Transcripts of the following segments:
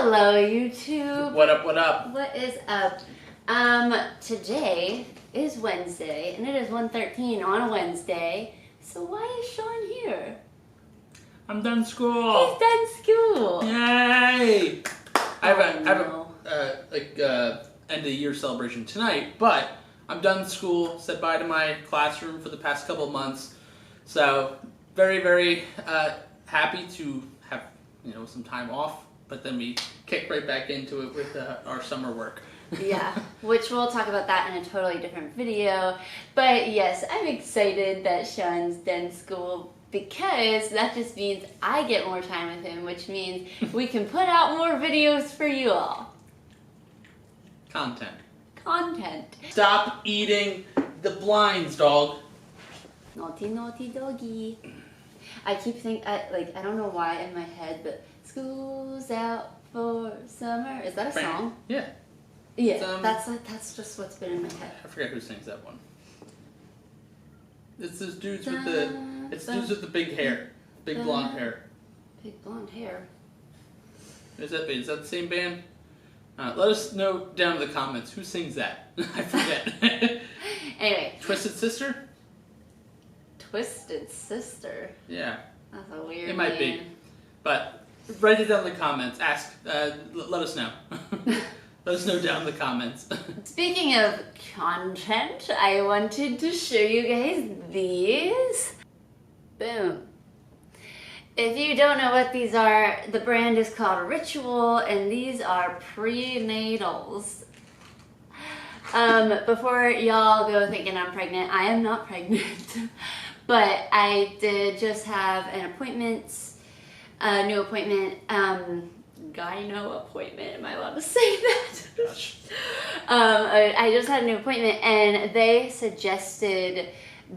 Hello, YouTube. What up, what up? What is up? Today is Wednesday, and it is 1:13 on a Wednesday. So why is Sean here? I'm done school. He's done school. Yay! I have a end of the year celebration tonight, but I'm done school. Said bye to my classroom for the past couple of months. So very, very happy to have some time off. But then we kick right back into it with our summer work. Yeah, which we'll talk about that in a totally different video. But yes, I'm excited that Sean's done school because that just means I get more time with him, which means we can put out more videos for you all. Content. Stop eating the blinds, dog. Naughty, naughty doggy. I keep thinking, I don't know why in my head, but school's out for summer. Is that a song? Yeah. Yeah, that's just what's been in my head. I forget who sings that one. It's those dudes with the big hair, big blonde hair. Big blonde hair. Is that the same band? Let us know down in the comments who sings that. I forget. Anyway. Twisted Sister? Twisted Sister? Yeah. That's a weird It might name. be. But write it down in the comments. Ask. Let us know. Let us know down in the comments. Speaking of content, I wanted to show you guys these. Boom. If you don't know what these are, the brand is called Ritual, and these are prenatals. Before y'all go thinking I'm pregnant, I am not pregnant. But I did just have an appointment, a new appointment, gyno appointment. Am I allowed to say that? Gosh. I just had a new appointment, and they suggested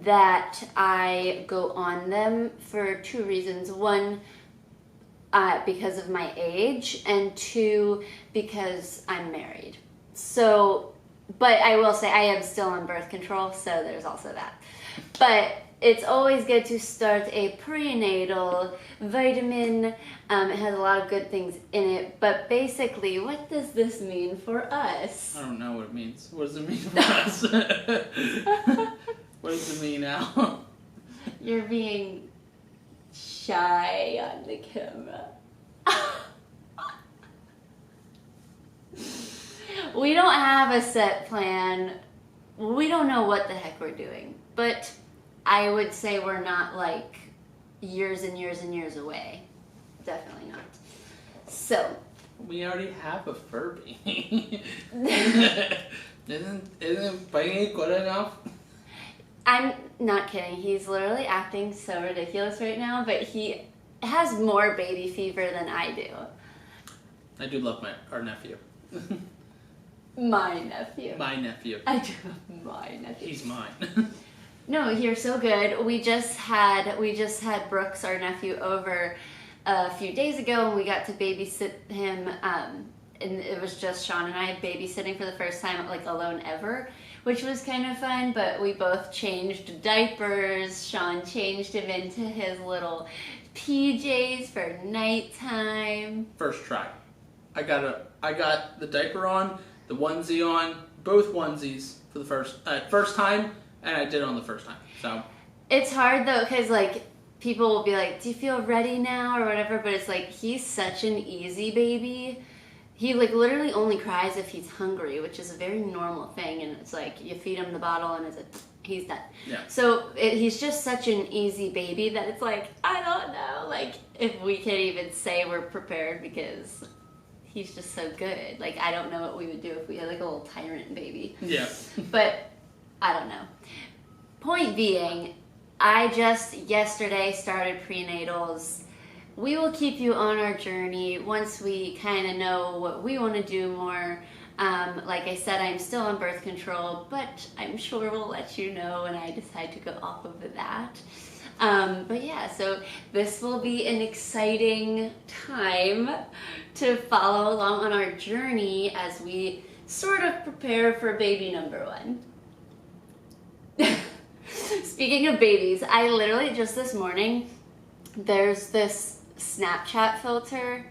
that I go on them for two reasons. One, because of my age, and two, because I'm married. So, but I will say I am still on birth control, so there's also that. But it's always good to start a prenatal vitamin. It has a lot of good things in it. But basically, what does this mean for us? I don't know what it means. What does it mean for us? What does it mean now? You're being shy on the camera. We don't have a set plan. We don't know what the heck we're doing. But I would say we're not like years and years and years away. Definitely not. So. We already have a Furby. Isn't biting good enough? I'm not kidding. He's literally acting so ridiculous right now, but he has more baby fever than I do. I do love our nephew. My nephew. My nephew. I do love my nephew. He's mine. No, you're so good. We just had Brooks, our nephew, over a few days ago, and we got to babysit him. And it was just Sean and I babysitting for the first time, like alone ever, which was kind of fun. But we both changed diapers. Sean changed him into his little PJs for nighttime. First try. I got the diaper on, the onesie on, both onesies for the first time, and I did it on the first time. So it's hard though, because like people will be like, "Do you feel ready now?" or whatever. But it's like he's such an easy baby. He like literally only cries if he's hungry, which is a very normal thing. And it's like you feed him the bottle, and he's done. Yeah. So he's just such an easy baby that it's like I don't know, like if we can even say we're prepared because he's just so good. Like I don't know what we would do if we had like a little tyrant baby. Yeah. But I don't know. Point being, I just yesterday started prenatals. We will keep you on our journey once we kind of know what we want to do more. Like I said, I'm still on birth control, but I'm sure we'll let you know when I decide to go off of that. But yeah, so this will be an exciting time to follow along on our journey as we sort of prepare for baby number one. Speaking of babies, I literally just this morning, there's this Snapchat filter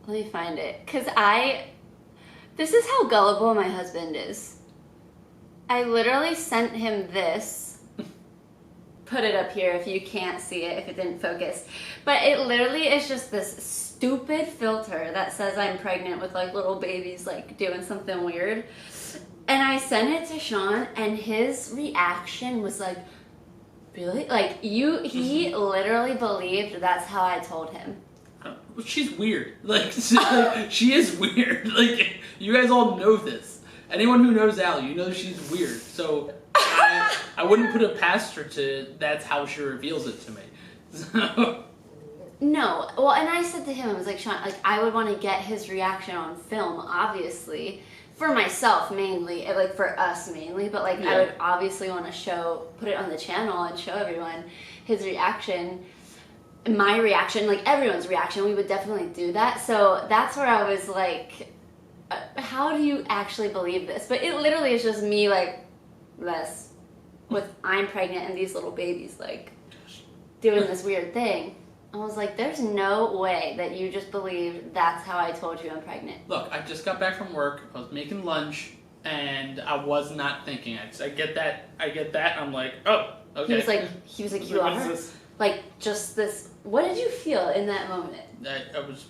Let me find it. Because this is how gullible my husband is. I literally sent him this. Put it up here if you can't see it, if it didn't focus. But it literally is just this stupid filter that says I'm pregnant with like little babies like doing something weird. And I sent it to Sean and his reaction was like, really? Like he literally believed that's how I told him. She's weird. Like, she is weird. Like, you guys all know this. Anyone who knows Allie, you know she's weird. So, I wouldn't put it past her that's how she reveals it to me. So. No. Well, and I said to him, I was like, Sean, like, I would want to get his reaction on film, obviously. For myself, mainly. Like, for us, mainly. But, like, I would obviously want to put it on the channel and show everyone his reaction. My reaction, like everyone's reaction, we would definitely do that. So that's where I was like, how do you actually believe this? But it literally is just me like this with I'm pregnant and these little babies like doing this weird thing. I was like, there's no way that you just believe that's how I told you I'm pregnant. Look, I just got back from work. I was making lunch and I was not thinking. I get that. I'm like, oh, okay. He was like, you are? Like, just this, what did you feel in that moment?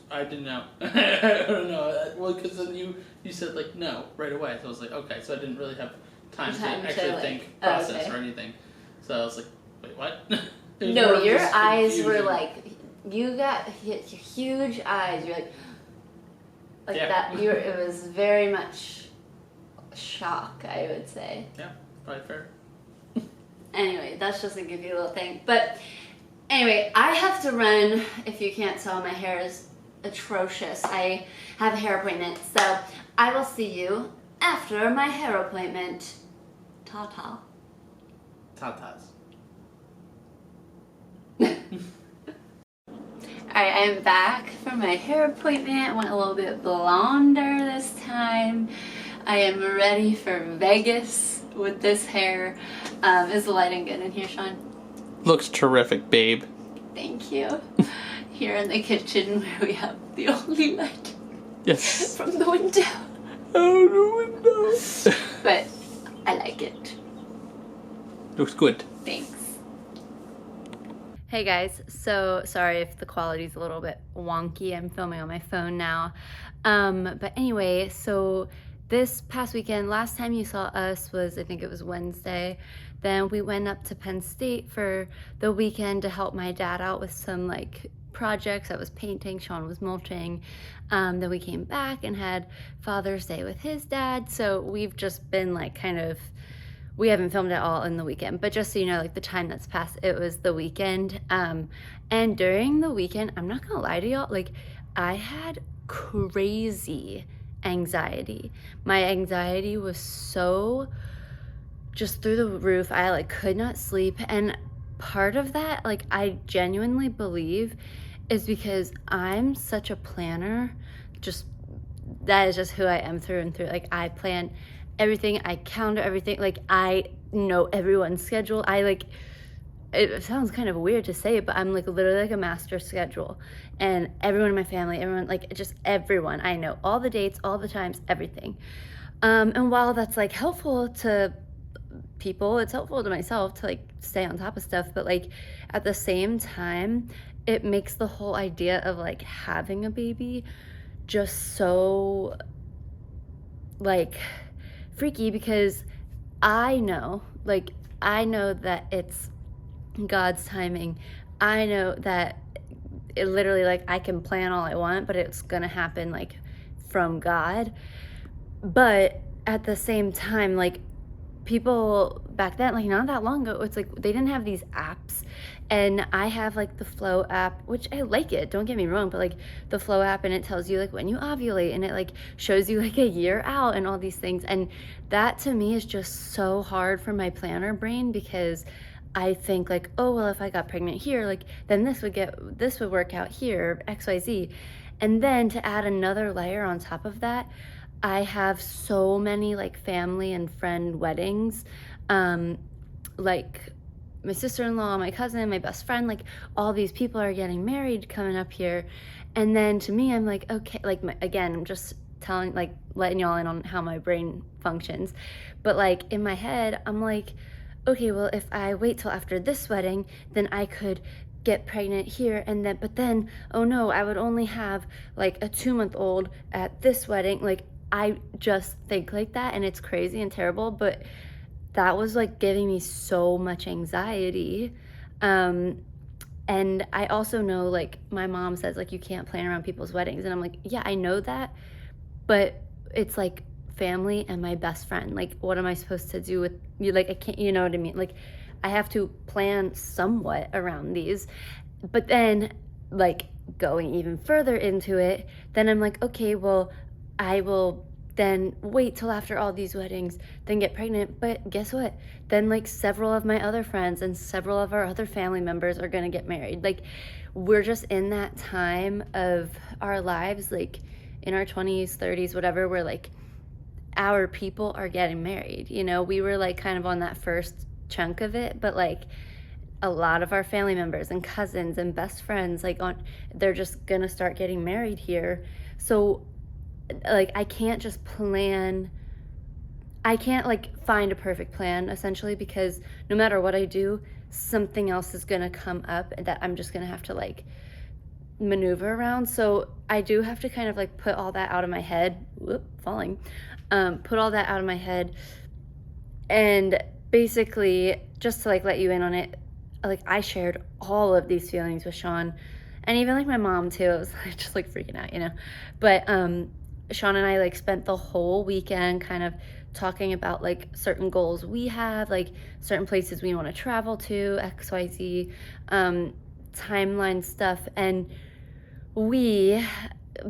I didn't know. I don't know. Well, because then you said, like, no, right away. So I was like, okay. So I didn't really have time to actually think, process, or anything. So I was like, wait, what? No, your eyes were like, you got huge eyes. You're like that. It was very much shock, I would say. Yeah, probably fair. Anyway, that's just to give you a little thing. But anyway, I have to run. If you can't tell, my hair is atrocious. I have a hair appointment. So I will see you after my hair appointment. Ta-ta. Ta-tas. Alright, I'm back from my hair appointment. Went a little bit blonder this time. I am ready for Vegas with this hair. Is the lighting good in here, Sean? Looks terrific, babe. Thank you. Here in the kitchen where we have the only light. Yes. From the window. Oh, the window. But I like it. Looks good. Thanks. Hey guys, so sorry if the quality's a little bit wonky. I'm filming on my phone now. But anyway, so this past weekend, last time you saw us was, I think it was Wednesday. Then we went up to Penn State for the weekend to help my dad out with some like projects. I was painting, Sean was mulching. Then we came back and had Father's Day with his dad. So we've just been like we haven't filmed it all in the weekend, but just so you know, like the time that's passed, it was the weekend. And during the weekend, I'm not gonna lie to y'all, like I had crazy anxiety. My anxiety was so just through the roof. I like could not sleep. And part of that, like I genuinely believe is because I'm such a planner. Just that is just who I am through and through. Like I plan everything, I calendar everything, like I know everyone's schedule. It sounds kind of weird to say it, but I'm like literally like a master schedule, and everyone in my family, everyone, like just everyone, I know all the dates, all the times, everything. And while that's like helpful to people, it's helpful to myself to like stay on top of stuff, but like at the same time, it makes the whole idea of like having a baby just so like freaky, because I know that it's God's timing. I know that it literally, like, I can plan all I want, but it's gonna happen like from God. But at the same time, like people back then, like not that long ago, it's like they didn't have these apps, and I have like the Flow app, which I like it, don't get me wrong, but like the Flow app, and it tells you like when you ovulate, and it like shows you like a year out and all these things. And that to me is just so hard for my planner brain, because I think like, oh well, if I got pregnant here, like then this would work out here, XYZ. And then to add another layer on top of that, I have so many like family and friend weddings, like my sister-in-law, my cousin, my best friend, like all these people are getting married coming up here. And then to me, I'm like, okay, like again, I'm just telling, like letting y'all in on how my brain functions. But like in my head, I'm like, okay, well, if I wait till after this wedding, then I could get pregnant here, and then, but then, oh no, I would only have like a 2-month-old at this wedding. Like, I just think like that, and it's crazy and terrible, but that was like giving me so much anxiety. And I also know, like, my mom says, like, you can't plan around people's weddings, and I'm like, yeah, I know that, but it's like family and my best friend. Like, what am I supposed to do with you? Like, I can't, you know what I mean? Like, I have to plan somewhat around these. But then, like, going even further into it, then I'm like, okay, well, I will then wait till after all these weddings, then get pregnant. But guess what? Then, like, several of my other friends and several of our other family members are gonna get married. Like, we're just in that time of our lives, like in our 20s, 30s, whatever, where like our people are getting married. You know, we were like kind of on that first chunk of it, but like a lot of our family members and cousins and best friends, like they're just gonna start getting married here. So like I can't just plan, I can't like find a perfect plan essentially, because no matter what I do, something else is gonna come up that I'm just gonna have to like maneuver around. So I do have to kind of like put all that out of my head. Put all that out of my head, and basically just to like let you in on it, like I shared all of these feelings with Sean, and even like my mom too. It was like, just like freaking out, you know. But Sean and I like spent the whole weekend kind of talking about like certain goals we have, like certain places we want to travel to, XYZ, timeline stuff, and we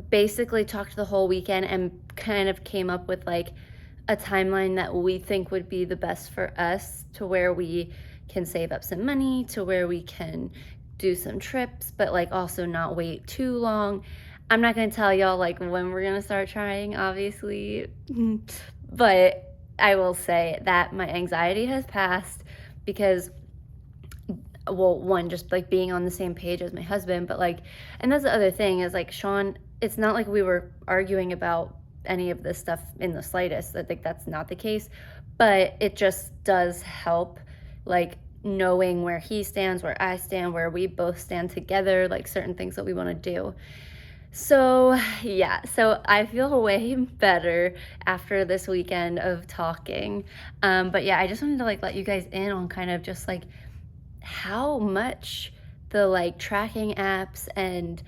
basically talked the whole weekend and kind of came up with like a timeline that we think would be the best for us, to where we can save up some money, to where we can do some trips, but like also not wait too long. I'm not going to tell y'all like when we're going to start trying, obviously, but I will say that my anxiety has passed because, well, one, just like being on the same page as my husband, but like, and that's the other thing is like Sean, it's not like we were arguing about any of this stuff in the slightest. I think that's not the case, but it just does help, like knowing where he stands, where I stand, where we both stand together, like certain things that we want to do. So yeah, so I feel way better after this weekend of talking. But yeah, I just wanted to like let you guys in on kind of just like how much the like tracking apps and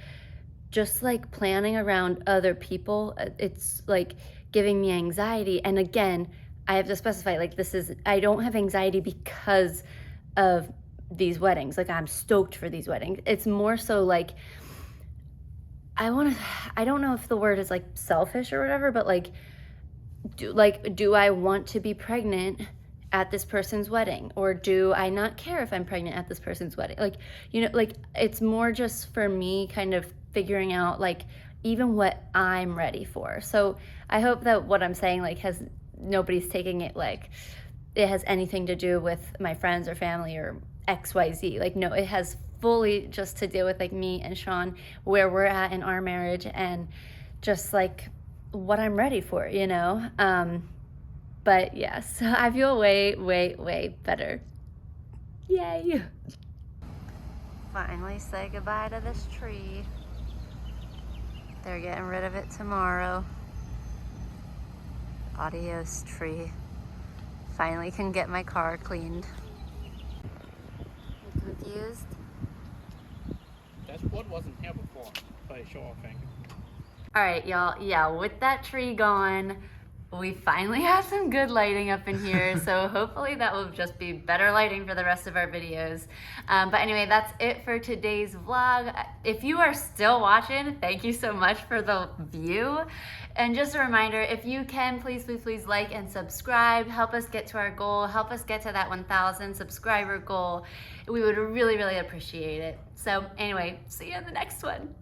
just like planning around other people, it's like giving me anxiety. And again, I have to specify, like, I don't have anxiety because of these weddings. Like, I'm stoked for these weddings. It's more so like I don't know if the word is like selfish or whatever, but like do I want to be pregnant at this person's wedding, or do I not care if I'm pregnant at this person's wedding? Like, you know, like it's more just for me kind of figuring out like even what I'm ready for. So I hope that what I'm saying like nobody's taking it like it has anything to do with my friends or family or XYZ. Like, no, it has fully just to do with like me and Sean, where we're at in our marriage, and just like what I'm ready for, you know? But yes, I feel way, way, way better. Yay. Finally say goodbye to this tree. They're getting rid of it tomorrow. Adios, tree. Finally can get my car cleaned. You confused? That wood wasn't here before, by sure, I think. All right, y'all. Yeah, with that tree gone, we finally have some good lighting up in here, so hopefully that will just be better lighting for the rest of our videos. But anyway, that's it for today's vlog. If you are still watching, thank you so much for the view. And just a reminder, if you can, please, please, please like and subscribe. Help us get to our goal. Help us get to that 1,000 subscriber goal. We would really, really appreciate it. So anyway, see you in the next one.